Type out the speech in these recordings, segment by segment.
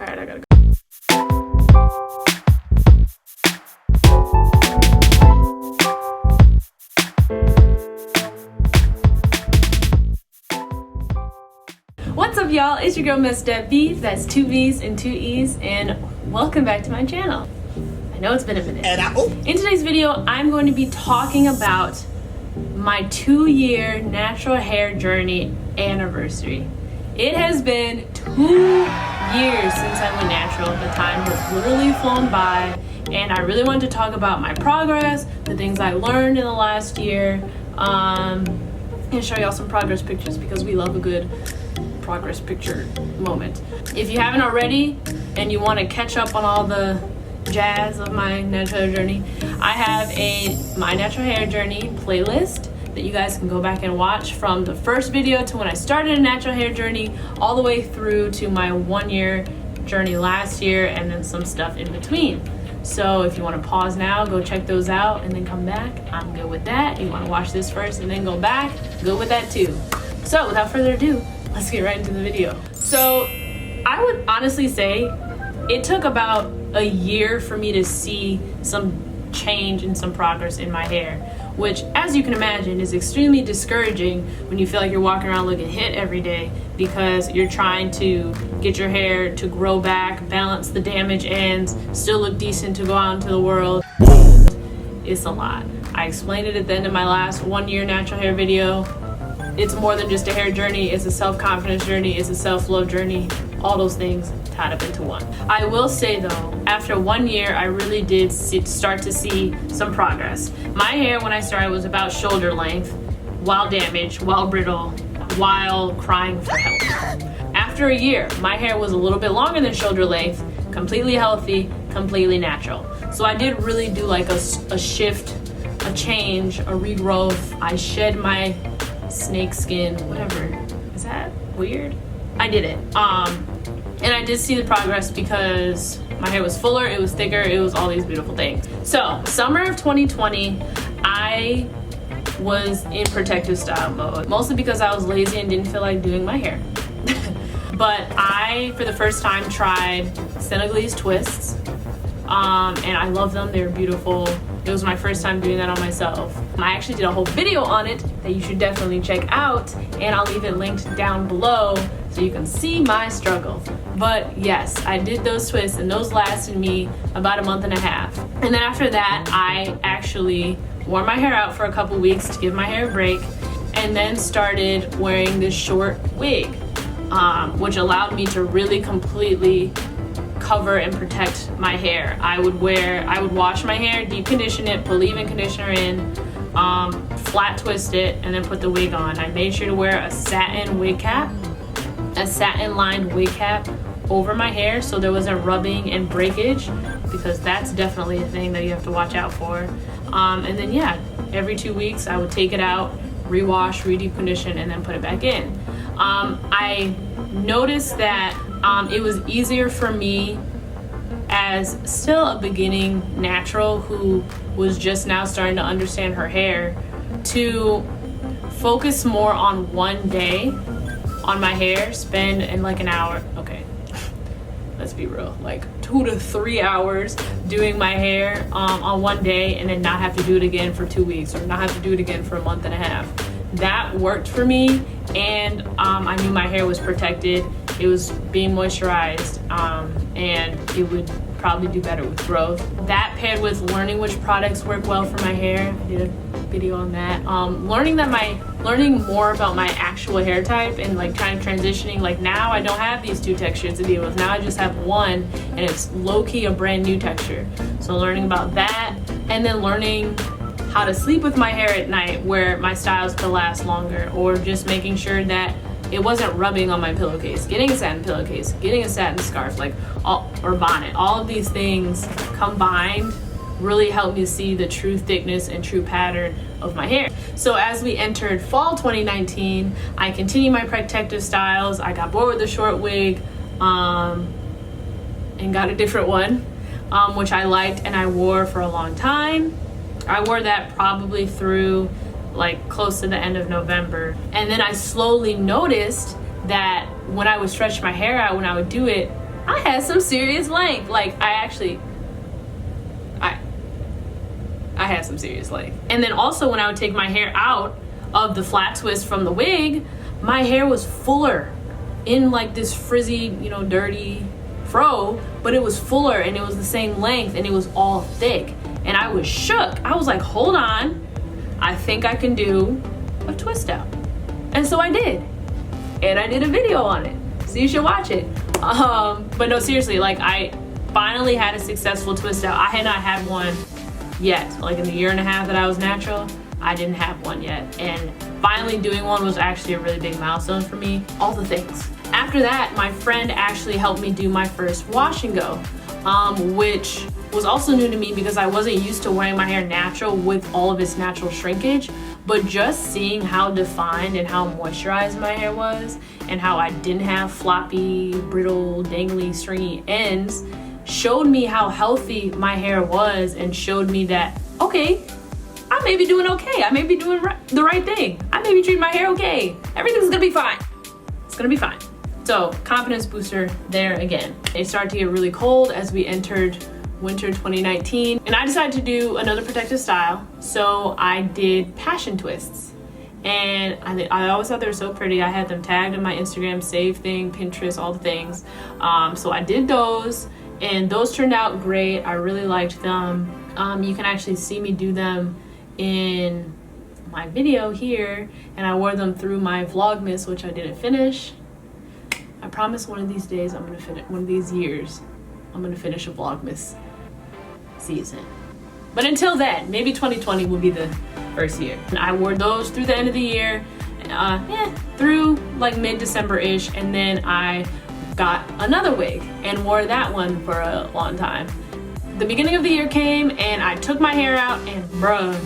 All right, I gotta go. What's up, y'all? It's your girl, Miss Debbie. That's 2 V's and 2 E's, and welcome back to my channel. I know it's been a minute. In today's video, I'm going to be talking about my 2-year natural hair journey anniversary. It has been 2 years since I went natural. The time has literally flown by, and I really wanted to talk about my progress, the things I learned in the last year, and show y'all some progress pictures because we love a good progress picture moment. If you haven't already and you want to catch up on all the jazz of my natural hair journey, I have a My Natural Hair Journey playlist that you guys can go back and watch from the first video to when I started a natural hair journey all the way through to my 1-year journey last year, and then some stuff in between. So if you want to pause now, go check those out and then come back. I'm good with that. You want to watch this first and then go back, good with that too. So without further ado, let's get right into the video. So I would honestly say it took about a year for me to see some change and some progress in my hair, which, as you can imagine, is extremely discouraging when you feel like you're walking around looking hit every day because you're trying to get your hair to grow back, balance the damaged ends, still look decent to go out into the world. It's a lot. I explained it at the end of my last 1-year natural hair video. It's more than just a hair journey. It's a self-confidence journey. It's a self-love journey. All those things tied up into one. I will say though, after 1 year, I really did start to see some progress. My hair when I started was about shoulder length, while damaged, while brittle, while crying for help. After a year, my hair was a little bit longer than shoulder length, completely healthy, completely natural. So I did really do like a shift, a change, a regrowth. I shed my snake skin, whatever. Is that weird? I did it. And I did see the progress because my hair was fuller, it was thicker, it was all these beautiful things. So, summer of 2020, I was in protective style mode, mostly because I was lazy and didn't feel like doing my hair. But I, for the first time, tried Senegalese twists, and I love them. They're beautiful. It was my first time doing that on myself. I actually did a whole video on it that you should definitely check out, and I'll leave it linked down below so you can see my struggle. But yes, I did those twists, and those lasted me about a month and a half. And then after that, I actually wore my hair out for a couple weeks to give my hair a break, and then started wearing this short wig, which allowed me to really completely cover and protect my hair. I would wash my hair, deep condition it, put leave-in conditioner in, flat twist it, and then put the wig on. I made sure to wear a satin wig cap, a satin lined wig cap over my hair so there wasn't rubbing and breakage, because that's definitely a thing that you have to watch out for. And then yeah, every 2 weeks I would take it out, rewash, re-deep condition, and then put it back in. I noticed that it was easier for me as still a beginning natural who was just now starting to understand her hair to focus more on one day on my hair, spend in like an hour, okay, let's be real, like 2 to 3 hours doing my hair on one day, and then not have to do it again for 2 weeks or not have to do it again for a month and a half. That worked for me, and I knew my hair was protected, it was being moisturized, and it would probably do better with growth. That paired with learning which products work well for my hair, I did a video on that. Learning more about my actual hair type and like kind of transitioning, like now I don't have these 2 textures to deal with, now I just have one, and it's low-key a brand new texture. So learning about that, and then learning how to sleep with my hair at night where my styles could last longer, or just making sure that it wasn't rubbing on my pillowcase, getting a satin pillowcase, getting a satin scarf, or bonnet. All of these things combined really helped me see the true thickness and true pattern of my hair. So as we entered fall 2019, I continued my protective styles. I got bored with the short wig and got a different one, which I liked and I wore for a long time. I wore that probably through like close to the end of November. And then I slowly noticed that when I would stretch my hair out, when I would do it, I had some serious length. Like I had some serious length. And then also when I would take my hair out of the flat twist from the wig, my hair was fuller in like this frizzy, you know, dirty fro, but it was fuller and it was the same length and it was all thick. And I was shook. I was like, hold on, I think I can do a twist out. And so I did. And I did a video on it. So you should watch it. But no, seriously, like I finally had a successful twist out. I had not had one yet. Like in the year and a half that I was natural, I didn't have one yet. And finally doing one was actually a really big milestone for me. All the things. After that, my friend actually helped me do my first wash and go, which was also new to me because I wasn't used to wearing my hair natural with all of its natural shrinkage. But just seeing how defined and how moisturized my hair was and how I didn't have floppy, brittle, dangly, stringy ends showed me how healthy my hair was and showed me that, okay, I may be doing okay. I may be doing the right thing. I may be treating my hair okay. Everything's gonna be fine. It's gonna be fine. So, confidence booster there again. It started to get really cold as we entered winter 2019, and I decided to do another protective style. So I did passion twists, and I always thought they were so pretty. I had them tagged in my Instagram save thing, Pinterest, all the things. So I did those, and those turned out great. I really liked them. You can actually see me do them in my video here, and I wore them through my Vlogmas, which I didn't finish. I promise one of these days I'm gonna finish, one of these years I'm gonna finish a Vlogmas season. But until then, maybe 2020 will be the first year. And I wore those through the end of the year, through like mid-December-ish, and then I got another wig and wore that one for a long time. The beginning of the year came and I took my hair out, and bruh,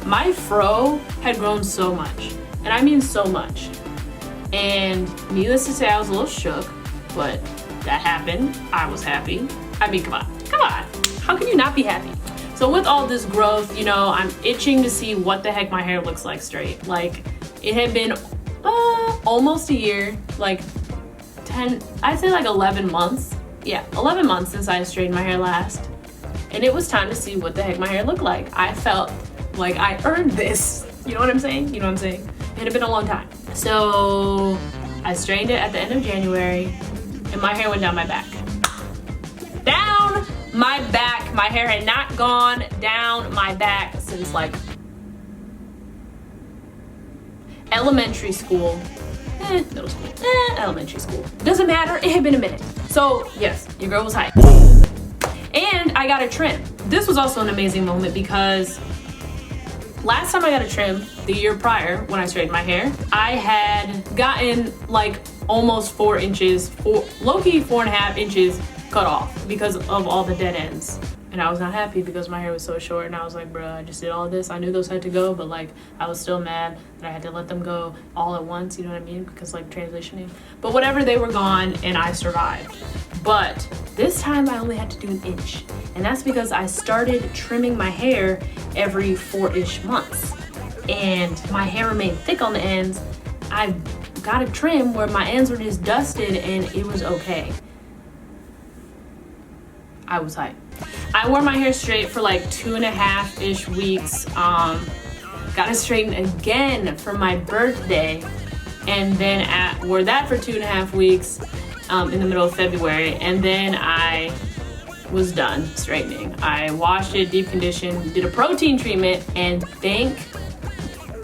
my fro had grown so much, and I mean so much. And needless to say, I was a little shook, but that happened. I was happy. I mean, come on. How can you not be happy? So with all this growth, you know, I'm itching to see what the heck my hair looks like straight. Like, it had been almost a year, like 10, I'd say like 11 months. Yeah, 11 months since I straightened my hair last. And it was time to see what the heck my hair looked like. I felt like I earned this. You know what I'm saying? You know what I'm saying? It had been a long time. So I straightened it at the end of January, and my hair went down my back. Down my back. My hair had not gone down my back since like elementary school. Middle school. Elementary school. Doesn't matter. It had been a minute. So yes, your girl was hyped. And I got a trim. This was also an amazing moment because last time I got a trim, the year prior when I straightened my hair, I had gotten like almost 4 inches, low-key 4.5 inches cut off because of all the dead ends. And I was not happy because my hair was so short, and I was like, bruh, I just did all this. I knew those had to go, but like I was still mad that I had to let them go all at once, you know what I mean? Because like transitioning. But whatever, they were gone and I survived. But this time I only had to do 1 inch. And that's because I started trimming my hair every 4-ish months. And my hair remained thick on the ends. I got a trim where my ends were just dusted and it was okay. I was hyped. I wore my hair straight for like 2.5-ish weeks. Got it straightened again for my birthday. And then wore that for 2.5 weeks in the middle of February. And then I was done straightening. I washed it, deep conditioned, did a protein treatment, and thank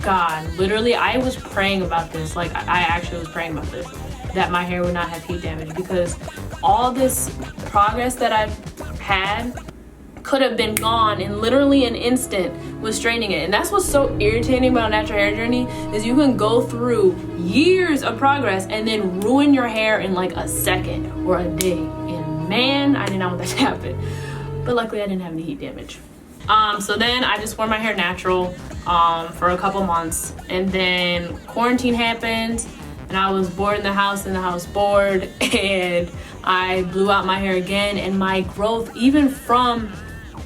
God, literally I was praying about this. Like I actually was praying about this, that my hair would not have heat damage, because all this progress that I've had could have been gone in literally an instant with straightening it. And that's what's so irritating about a natural hair journey, is you can go through years of progress and then ruin your hair in like a second or a day. And man, I did not want that to happen. But luckily I didn't have any heat damage. So then I just wore my hair natural for a couple months, and then quarantine happened and I was bored in the house bored, and I blew out my hair again, and my growth, even from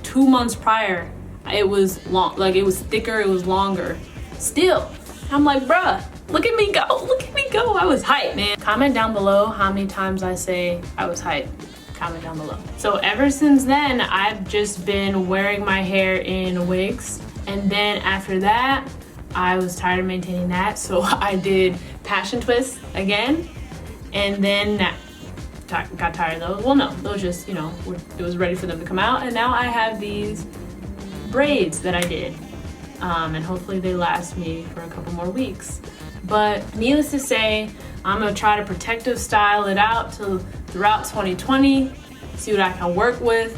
2 months prior, it was long, like it was thicker, it was longer. Still, I'm like, bruh, Look at me go, look at me go. I was hyped, man. Comment down below how many times I say I was hyped. Comment down below. So ever since then, I've just been wearing my hair in wigs. And then after that, I was tired of maintaining that. So I did passion twists again. And then got tired of those. Well, no, those just, you know, it was ready for them to come out. And now I have these braids that I did. And hopefully they last me for a couple more weeks. But needless to say, I'm gonna try to protective style it out throughout 2020, see what I can work with.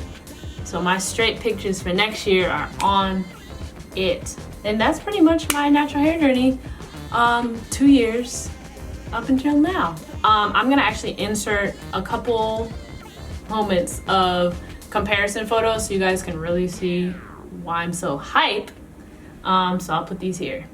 So my straight pictures for next year are on it. And that's pretty much my natural hair journey, 2 years up until now. I'm gonna actually insert a couple moments of comparison photos so you guys can really see why I'm so hype. So I'll put these here.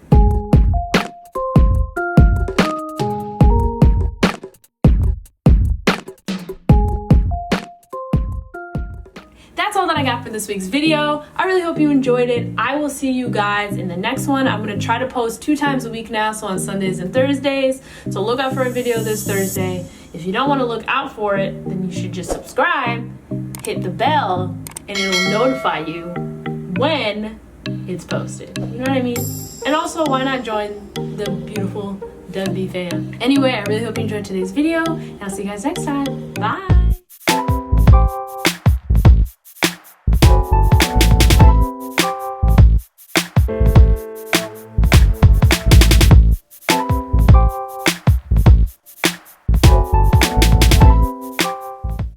That's all that I got for this week's video. I really hope you enjoyed it. I will see you guys in the next one. I'm gonna try to post 2 times a week now, so on Sundays and Thursdays. So look out for a video this Thursday. If you don't wanna look out for it, then you should just subscribe, hit the bell, and it'll notify you when it's posted. You know what I mean? And also, why not join the beautiful WB fam? Anyway, I really hope you enjoyed today's video, and I'll see you guys next time. Bye!